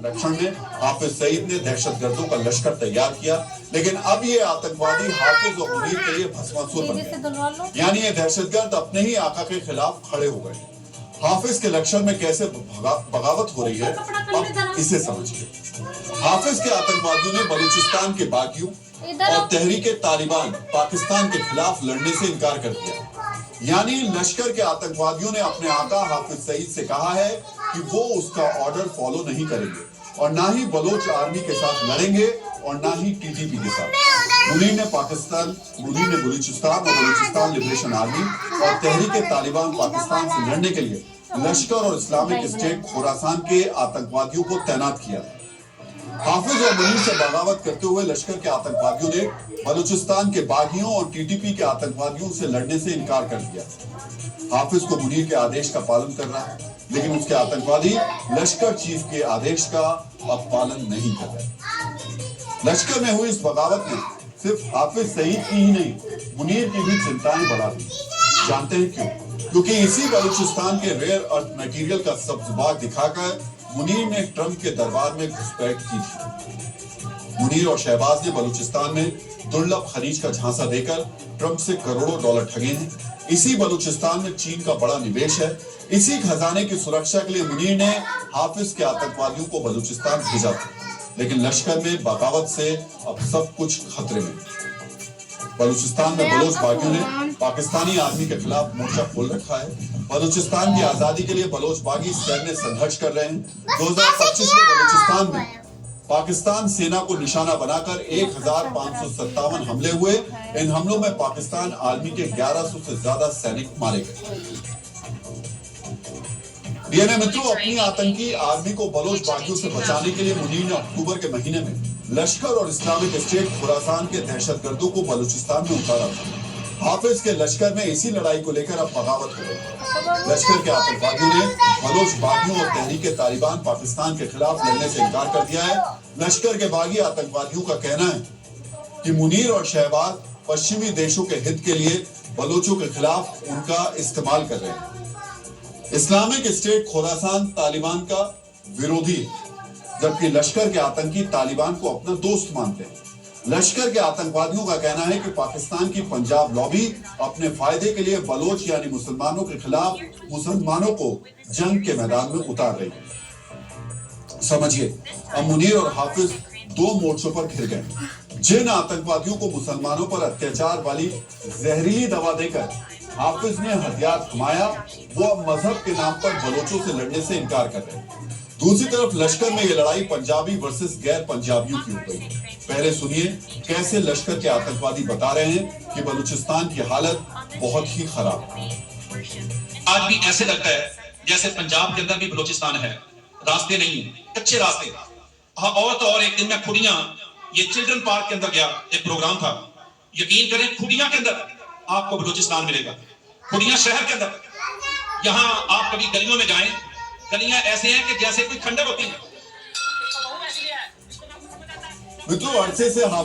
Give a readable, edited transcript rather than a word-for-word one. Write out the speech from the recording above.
संरक्षण में हाफिज सईद ने दहशतगर्दों का लश्कर तैयार किया, लेकिन अब ये आतंकवादी हाफिज और मुनीर के लिए भस्मासुर बन गए। यानी ये दहशतगर्द अपने ही आका के खिलाफ खड़े हो गए। हाफिज के लश्कर में कैसे बगावत हो रही है, अब इसे समझिए। हाफिज के आतंकवादियों ने बलूचिस्तान के बागियों और तहरीके तालिबान पाकिस्तान के खिलाफ लड़ने से इनकार कर दिया। यानी लश्कर के आतंकवादियों ने अपने आका हाफिज सईद से कहा है कि वो उसका ऑर्डर फॉलो नहीं करेंगे और ना ही बलोच आर्मी के साथ लड़ेंगे और ना ही टीटीपी के साथ। मुनीर ने बलूचिस्तान और बलूचिस्तान लिबरेशन आर्मी और तहरीके तालिबान पाकिस्तान से लड़ने के लिए लश्कर और इस्लामिक स्टेट खुरासान के आतंकवादियों को तैनात किया। हाफिज और मुनीर से बगावत करते हुए लश्कर के आतंकवादियों ने बलूचिस्तान के बागियों और टीटीपी के आतंकवादियों से लड़ने से इनकार कर दिया। हाफिज को मुनीर के आदेश का पालन करना है, लेकिन उसके आतंकवादी लश्कर चीफ के आदेश का अब पालन नहीं कर रहे। लश्कर में हुई इस बगावत ने सिर्फ हाफिज सईद की ही नहीं, मुनीर की भी चिंताएं बढ़ा दी। जानते हैं क्यों? क्योंकि इसी बलूचिस्तान के रेयर अर्थ मटेरियल का सब्ज़बाग दिखाकर मुनीर ने ट्रंप के दरबार में घुसपैठ की थी। मुनीर और शहबाज ने बलूचिस्तान में दुर्लभ खनिज का झांसा देकर ट्रंप से करोड़ों डॉलर ठगे हैं। इसी बलूचिस्तान में चीन का बड़ा निवेश है। इसी खजाने की सुरक्षा के लिए मुनीर ने हाफिज के आतंकवादियों को बलूचिस्तान भेजा था, लेकिन लश्कर में बगावत से अब सब कुछ खतरे में। बलूचिस्तान में बलोच बागियों ने पाकिस्तानी आर्मी के खिलाफ मोर्चा खोल रखा है। बलूचिस्तान की आजादी के लिए बलोच बागी सैन्य संघर्ष कर रहे हैं। 2025 में बलूचिस्तान में पाकिस्तान सेना को निशाना बनाकर 1557 हमले हुए। इन हमलों में पाकिस्तान आर्मी के 1100 से ज्यादा सैनिक मारे गए। डीएनए मित्रों, अपनी आतंकी आर्मी को बलोच बागियों से बचाने के लिए मुनीर ने अक्टूबर के महीने में लश्कर और इस्लामिक स्टेट खुरासान के दहशतगर्दों को बलूचिस्तान में उतारा था। हाफिज के लश्कर में इसी लड़ाई को लेकर अब बगावत हो गई। लश्कर के आतंकवादियों ने बलोच बागियों और तहरीके तालिबान पाकिस्तान के खिलाफ लड़ने से इनकार कर दिया है। लश्कर के बागी आतंकवादियों का कहना है कि मुनीर और शहबाज पश्चिमी देशों के हित के लिए बलोचों के खिलाफ उनका इस्तेमाल कर रहे हैं। इस्लामिक स्टेट खुरासान तालिबान का विरोधी, जबकि लश्कर के आतंकी तालिबान को अपना दोस्त मानते हैं। लश्कर के आतंकवादियों का कहना है कि पाकिस्तान की पंजाब लॉबी अपने फायदे के लिए बलोच यानी मुसलमानों के खिलाफ मुसलमानों को जंग के मैदान में उतार रही है। समझिए, अब मुनीर और हाफिज दो मोर्चों पर घिर गए। जिन आतंकवादियों को मुसलमानों पर अत्याचार वाली जहरीली दवा देकर हाफिज ने हथियार थमाया, वो अब मजहब के नाम पर बलोचों से लड़ने से इनकार कर रहे हैं। दूसरी तरफ लश्कर में ये लड़ाई पंजाबी वर्सेस गैर पंजाबियों की हो गई। पहले सुनिए कैसे लश्कर के आतंकवादी बता रहे हैं कि बलूचिस्तान की हालत बहुत ही खराब है। आज भी ऐसे लगता है जैसे पंजाब के अंदर भी बलूचिस्तान है। रास्ते नहीं है, कच्चे रास्ते। हाँ, और तो और एक दिन मैं खुड़िया ये चिल्ड्रन पार्क के अंदर गया, एक प्रोग्राम था। यकीन करें, खुड़िया के अंदर आपको बलूचिस्तान मिलेगा। खुड़िया शहर के अंदर, यहाँ आप कभी गलियों में जाएं, गलियां ऐसे हैं कि जैसे कोई खंडर होती है। मित्रों, अरसे से